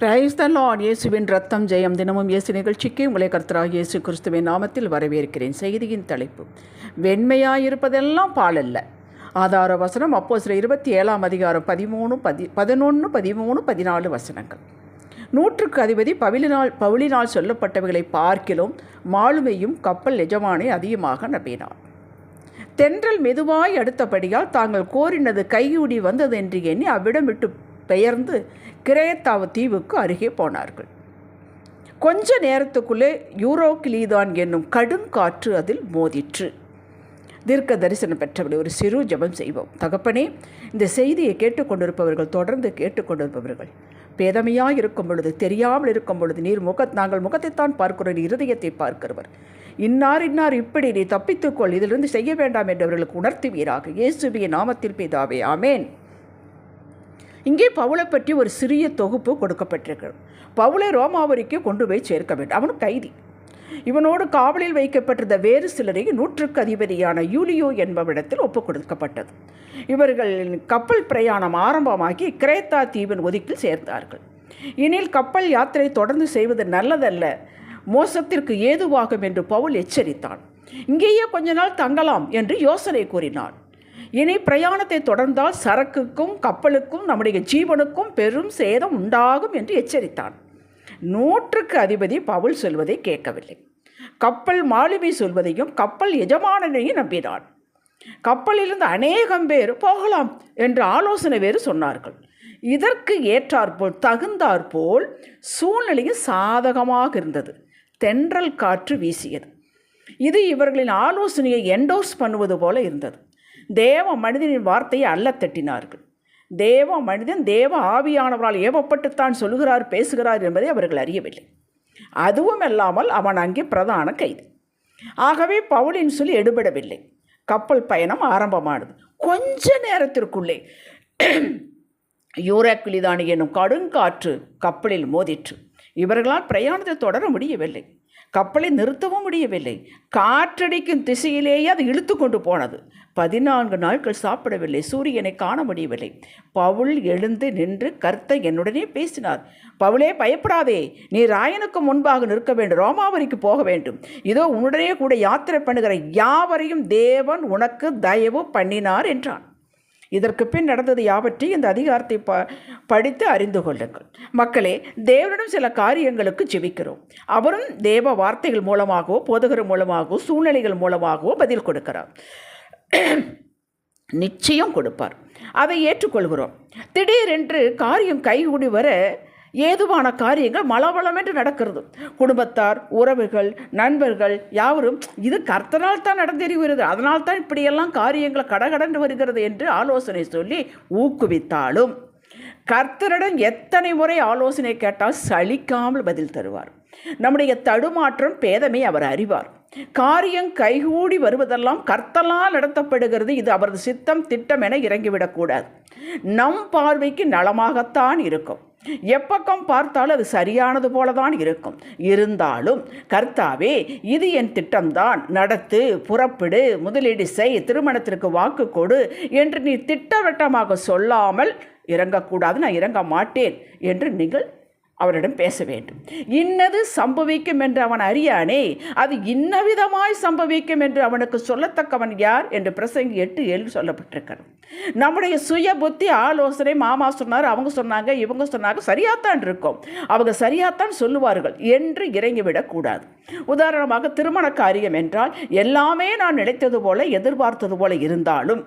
Praise the Lord. இயேசுவின் ரத்தம் ஜெயம். தினமும் இயேசு நிகழ்ச்சிக்கு உங்களை கர்த்தராகிய இயேசு கிறிஸ்துவின் நாமத்தில் வரவேற்கிறேன். செய்தியின் தலைப்பு, வெண்மையாயிருப்பதெல்லாம் பால் அல்ல. ஆதார வசனம் அப்போஸ்தலர் 27 அதிகாரம் 11, 13, 14 வசனங்கள். நூற்றுக்கு அதிபதி பவுலினால் சொல்லப்பட்டவைகளை பார்க்கிலும் மாலுமையும் கப்பல் எஜமானை அதிகமாக நம்பினார். தென்றல் மெதுவாய் அடுத்தபடியால் தாங்கள் கோரினது கையூடி வந்தது என்று எண்ணி அவ்விடம் விட்டு பெயர்ந்து கிரேத்தாவு தீவுக்கு அருகே போனார்கள். கொஞ்ச நேரத்துக்குள்ளே யூரோக்கிலீதான் என்னும் கடுங்காற்று அதில் மோதிற்று. தீர்க்க தரிசனம் பெற்றவர்கள் ஒரு சிறு ஜெபம் செய்வோம். தகப்பனே, இந்த செய்தியை கேட்டுக்கொண்டிருப்பவர்கள், தொடர்ந்து கேட்டுக்கொண்டிருப்பவர்கள் பேதமையாக இருக்கும் பொழுது, தெரியாமல் இருக்கும் பொழுது, நாங்கள் முகத்தைத்தான் பார்க்கிறோம், இருதயத்தை பார்க்கிறவர். இன்னார் இப்படி நீ தப்பித்துக்கொள், இதிலிருந்து செய்ய வேண்டாம் என்றவர்களுக்கு உணர்த்துவீராக. இயேசுவின் நாமத்தில் பிதாவே, ஆமேன். இங்கே பவுலை பற்றி ஒரு சிறிய தொகுப்பு கொடுக்கப்பட்டிருக்கிறது. பவுலை ரோமாவரிக்கு கொண்டு போய் சேர்க்க வேண்டும். அவனும் கைதி. இவனோடு காவலில் வைக்கப்பட்டிருந்த வேறு சிலரை நூற்றுக்கு அதிபதியான யூலியோ என்பவரிடத்தில் ஒப்புக் கொடுக்கப்பட்டது. இவர்கள் கப்பல் பிரயாணம் ஆரம்பமாகி கிரேத்தா தீவின் ஒதுக்கில் சேர்ந்தார்கள். எனில் கப்பல் யாத்திரை தொடர்ந்து செய்வது நல்லதல்ல, மோசத்திற்கு ஏதுவாகும் என்று பவுல் எச்சரித்தான். இங்கேயே கொஞ்ச நாள் தங்கலாம் என்று யோசனை கூறினான். இனி பிரயாணத்தை தொடர்ந்தால் சரக்குக்கும் கப்பலுக்கும் நம்முடைய ஜீவனுக்கும் பெரும் சேதம் உண்டாகும் என்று எச்சரித்தான். நூற்றுக்கு அதிபதி பவுல் சொல்வதை கேட்கவில்லை. கப்பல் மாலுமி சொல்வதையும் கப்பல் எஜமானனையும் நம்பினான். கப்பலிலிருந்து அநேகம் பேர் போகலாம் என்று ஆலோசனை வேறு சொன்னார்கள். இதற்கு ஏற்றாற்போல் தகுந்தாற்போல் சூழ்நிலையும் சாதகமாக இருந்தது. தென்றல் காற்று வீசியது. இது இவர்களின் ஆலோசனையை என்டோர்ஸ் பண்ணுவது போல இருந்தது. தேவ மனிதனின் வார்த்தையை அல்ல தட்டினார்கள். தேவ மனிதன் தேவ ஆவியானவரால் ஏவப்பட்டுத்தான் சொல்கிறார், பேசுகிறார் என்பதை அவர்கள் அறியவில்லை. அதுவும் இல்லாமல் அவன் அங்கே பிரதான கைது. ஆகவே பவுலின் சொல்லி எடுபடவில்லை. கப்பல் பயணம் ஆரம்பமானது. கொஞ்ச நேரத்திற்குள்ளே யூரோக்கிலிதான் என்னும் கடுங்காற்று கப்பலில் மோதிற்று. இவர்களால் பிரயாணத்தை தொடர முடியவில்லை. கப்பலை நிறுத்தவும் முடியவில்லை. காற்றடிக்கும் திசையிலேயே அது இழுத்து கொண்டு போனது. 14 நாட்கள் சாப்பிடவில்லை. சூரியனை காண முடியவில்லை. பவுல் எழுந்து நின்று கர்த்தர் என்னுடனே பேசினார். பவுலே, பயப்படாதே, நீ ராயனுக்கு முன்பாக நிற்க வேண்டும், ரோமாவரிக்கு போக வேண்டும். இதோ உன்னுடனே கூட யாத்திரை பண்ணுகிற யாவரையும் தேவன் உனக்கு தயவு பண்ணினார் என்றான். இதற்கு பின் நடந்தது யாவற்றையும் இந்த அதிகாரத்தை படித்து அறிந்து கொள்ளுங்கள். மக்களே, தேவனிடம் சில காரியங்களுக்கு ஜெபிக்கிறோம். அவரும் தேவ வார்த்தைகள் மூலமாகவோ போதகர் மூலமாகவோ சூழ்நிலைகள் மூலமாகவோ பதில் கொடுக்கிறார். நிச்சயம் கொடுப்பார். அதை ஏற்றுக்கொள்கிறோம். திடீரென்று காரியம் கைகூடி வர ஏதுவான காரியங்கள் மலவளம் என்று நடக்கிறது. குடும்பத்தார், உறவுகள், நண்பர்கள் யாவரும் இது கர்த்தரால் தான் நடந்தேறுகிறது, அதனால் தான் இப்படியெல்லாம் காரியங்கள் கடகடன்று வருகிறது என்று ஆலோசனை சொல்லி ஊக்குவித்தாலும் கர்த்தரிடம் எத்தனை முறை ஆலோசனை கேட்டால் சலிக்காமல் பதில் தருவார். நம்முடைய தடுமாற்றம் பேதமை அவர் அறிவார். காரியம் கைகூடி வருவதெல்லாம் கர்த்தரால் நடத்தப்படுகிறது. இது அவரது சித்தம் திட்டம் என இறங்கிவிடக்கூடாது. நம் பார்வைக்கு நலமாகத்தான் இருக்கும். எப்பக்கம் பார்த்தாலும் அது சரியானது போலதான் இருக்கும். இருந்தாலும் கர்த்தாவே, இது என் திட்டம்தான், நடத்து, புறப்படு, முதலீடு செய், திருமணத்திற்கு வாக்கு கொடு என்று நீ திட்டவட்டமாக சொல்லாமல் இறங்கக்கூடாது. நான் இறங்க மாட்டேன் என்று நீங்கள் அவரிடம் பேச வேண்டும். இன்னது சம்பவிக்கும் என்று அவன் அறியானே, அது இன்னவிதமாய் சம்பவிக்கும் என்று அவனுக்கு சொல்லத்தக்கவன் யார் என்று பிரசங்கி 8:7 சொல்லப்பட்டிருக்கிறது. நம்முடைய சுய புத்தி ஆலோசனை, மாமா சொன்னார், அவங்க சொன்னாங்க, இவங்க சொன்னாங்க, சரியாத்தான் இருக்கும், அவங்க சரியாத்தான் சொல்லுவார்கள் என்று இறங்கிவிடக்கூடாது. உதாரணமாக திருமண காரியம் என்றால் எல்லாமே நான் நினைத்தது போல எதிர்பார்த்தது போல இருந்தாலும்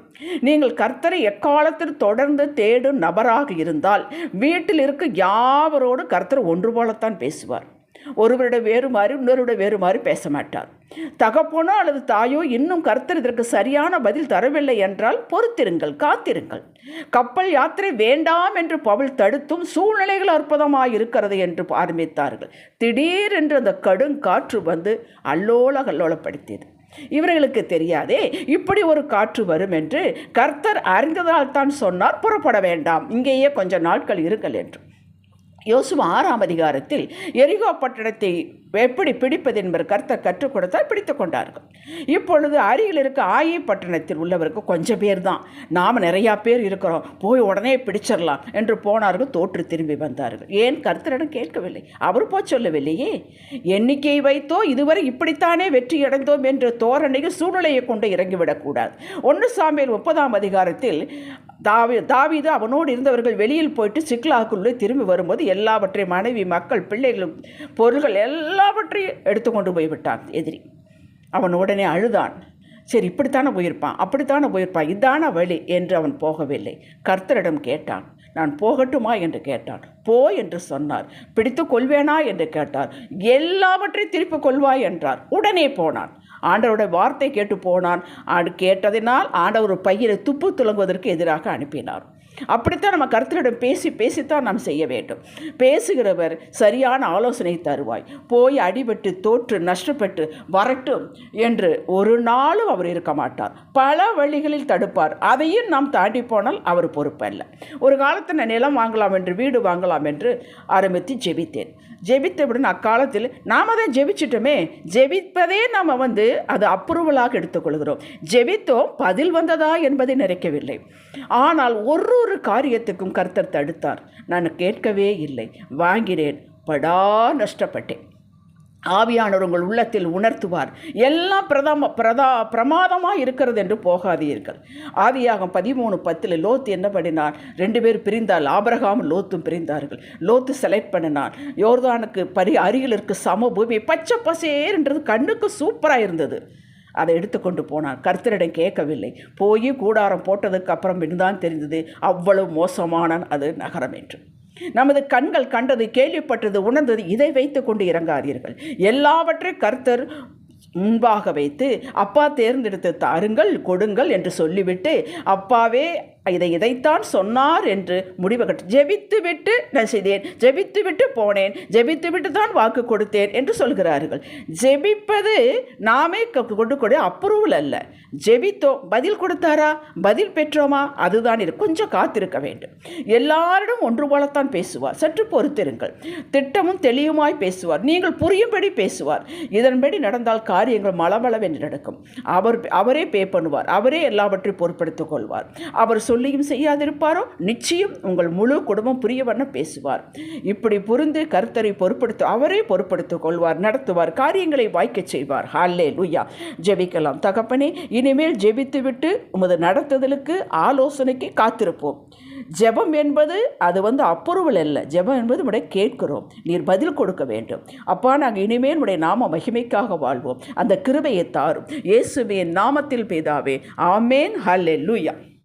நீங்கள் கர்த்தரை எக்காலத்தில் தொடர்ந்து தேடும் நபராக இருந்தால் வீட்டில் இருக்க யாவரோடு கர்த்தர் ஒன்று போலத்தான் பேசுவார். ஒருவருடைய வேறு மாதிரி இன்னொருடைய வேறு மாதிரி பேச மாட்டார். தகப்பனோ அல்லது தாயோ இன்னும் கர்த்தர் இதற்கு சரியான பதில் தரவில்லை என்றால் பொறுத்திருங்கள், காத்திருங்கள். கப்பல் யாத்திரை வேண்டாம் என்று பவுல் தடுத்தும் சூழ்நிலைகள் அற்புதமாக இருக்கிறது என்று ஆரம்பித்தார்கள். திடீரென்று அந்த கடுங்காற்று வந்து அல்லோலப்படுத்தியது. இவர்களுக்கு தெரியாதே இப்படி ஒரு காற்று வரும் என்று. கர்த்தர் அறிந்ததால் தான் சொன்னார், புறப்பட வேண்டாம், இங்கேயே கொஞ்ச நாட்கள் இருங்கள் என்று. யோசுவா 6ஆம் அதிகாரத்தில் எரிகோ பட்டணத்தை எப்படி பிடிப்பது என்பது கர்த்தர் கற்றுக் கொடுத்தால் பிடித்து கொண்டார்கள். இப்பொழுது அருகில் இருக்க ஆயி பட்டணத்தில் உள்ளவருக்கு கொஞ்சம் பேர் தான், நாம் நிறையா பேர் இருக்கிறோம், போய் உடனே பிடிச்சிடலாம் என்று போனார்கள். தோற்று திரும்பி வந்தார்கள். ஏன்? கர்த்தரிடம் கேட்கவில்லை, அவர் போய் சொல்லவில்லையே. எண்ணிக்கை வைத்தோ இதுவரை இப்படித்தானே வெற்றி அடைந்தோம் என்ற தோரணையில் சூழ்நிலையை கொண்டு இறங்கிவிடக்கூடாது. 1 சாமுவேல் 30ஆம் அதிகாரத்தில் தாவீது அவனோடு இருந்தவர்கள் வெளியில் போயிட்டு சிக்லாகுள்ளே திரும்பி வரும்போது எல்லாவற்றையும் மனைவி, மக்கள், பிள்ளைகள், பொருள்கள் எல்லாவற்றையும் எடுத்துக்கொண்டு போய்விட்டான் எதிரி. அவன் உடனே அழுதான். சரி, இப்படித்தானே போயிருப்பான், அப்படித்தானே போயிருப்பான், இதான வழி என்று அவன் போகவில்லை. கர்த்தரிடம் கேட்டான். நான் போகட்டுமா என்று கேட்டான். போ என்று சொன்னார். பிடித்து கொள்வேனா என்று கேட்டார். எல்லாவற்றையும் திருப்பி கொள்வாய் என்றார். உடனே போனான். ஆண்டவருடைய வார்த்தை கேட்டு போனான். கேட்டதினால் ஆண்டவர் பையில துப்பு துலங்குவதற்கு எதிராக அனுப்பினார். அப்படித்தான் நம்ம கர்த்தரிடம் பேசித்தான் நாம் செய்ய வேண்டும். பேசுகிறவர் சரியான ஆலோசனை தருவாய். போய் அடிபட்டு தோற்று நஷ்டப்பட்டு வரட்டும் என்று ஒரு நாளும் அவர் இருக்க மாட்டார். பல வழிகளில் தடுப்பார். அதையும் நாம் தாண்டி போனால் அவர் பொறுப்பல்ல. ஒரு காலத்தில் நான் நிலம் வாங்கலாம் என்று, வீடு வாங்கலாம் என்று ஆரம்பித்து ஜெபித்தேன். ஜெபித்தவுடன் அக்காலத்தில் நாம் அதை ஜெபிச்சிட்டோமே, ஜெபிப்பதே நாம் அது அப்ரூவலாக எடுத்துக்கொள்கிறோம். ஜெபித்தோம், பதில் வந்ததா என்பதை நினைக்கவில்லை. ஆனால் ஒரு காரியத்துக்கும் கர்த்தர் தடுத்தார். நான் கேட்கவே இல்லை, வாங்கினேன், படா நஷ்டப்பட்டேன். ஆவியானவர் உங்கள் உள்ளத்தில் உணர்த்துவார். எல்லாம் பிரமாதமாக இருக்கிறது என்று போகாதீர்கள். ஆதியாகமம் 13:10 லோத்து என்ன பண்ணினார்? 2 பேர் பிரிந்தால் ஆபிரகாம் லோத்தும் பிரிந்தார்கள். லோத்து செலக்ட் பண்ணினார். யோர்தானுக்கு அருகில் இருக்க சமபூமி பச்சை பசேர்ன்றது கண்ணுக்கு சூப்பராக இருந்தது. அதை எடுத்துக்கொண்டு போனான். கர்த்தரிடம் கேட்கவில்லை. போய் கூடாரம் போட்டதுக்கு அப்புறம் தான் தெரிந்தது அவ்வளவு மோசமான அது நகரம் என்று. நமது கண்கள் கண்டது, கேள்விப்பட்டது, உணர்ந்தது, இதை வைத்து கொண்டு இறங்காதீர்கள். எல்லாவற்றையும் கர்த்தர் முன்பாக வைத்து, அப்பா தேர்ந்தெடுத்து தாருங்கள், கொடுங்கள் என்று சொல்லிவிட்டு, அப்பாவே இதைத்தான் சொன்னார் என்று முடிவு ஜெபித்து விட்டு நான் செய்தேன், ஜெபித்து விட்டு போனேன், ஜெபித்து விட்டு தான் வாக்கு கொடுத்தேன் என்று சொல்கிறார்கள். ஜெபிப்பது நாமே கொண்டு அப்ரூவல் அல்ல. ஜெபித்தோம், பதில் கொடுத்தாரா, பதில் பெற்றோமா, அதுதான் இது. கொஞ்சம் காத்திருக்க வேண்டும். எல்லாரிடம் ஒன்று போலத்தான் பேசுவார். சற்று பொறுத்திருங்கள். திட்டமும் தெளிவுமாய் பேசுவார். நீங்கள் புரியும்படி பேசுவார். இதன்படி நடந்தால் காரியங்கள் மளமளவென்று நடக்கும். அவரே பே பண்ணுவார். அவரே எல்லாவற்றையும் பொறுப்படுத்திக் கொள்வார். அவர் சொல்லியும் செய்யாதிருப்பாரோ? நிச்சயம் உங்கள் முழு குடும்பம் புரிய வண்ணம் பேசுவார். இப்படி புரிந்து கர்த்தரை அவரே பொறுப்படுத்திக் கொள்வார், நடத்துவார், காரியங்களை வாய்க்கச் செய்வார். ஹல்லேலூயா. ஜெபிக்கலாம். தகப்பனே, இனிமேல் ஜெபித்துவிட்டு உமது நடத்துதலுக்கு, ஆலோசனைக்கு காத்திருப்போம். ஜெபம் என்பது அது அப்ரூவல் அல்ல. ஜெபம் என்பது உடைய கேட்கிறோம், நீர் பதில் கொடுக்க வேண்டும். அப்பா, நாங்கள் இனிமேல் உடைய நாம மகிமைக்காக வாழ்வோம். அந்த கிருபையை தாரும். இயேசுவின் நாமத்தில் பிதாவே, ஆமேன். ஹல்லேலூயா.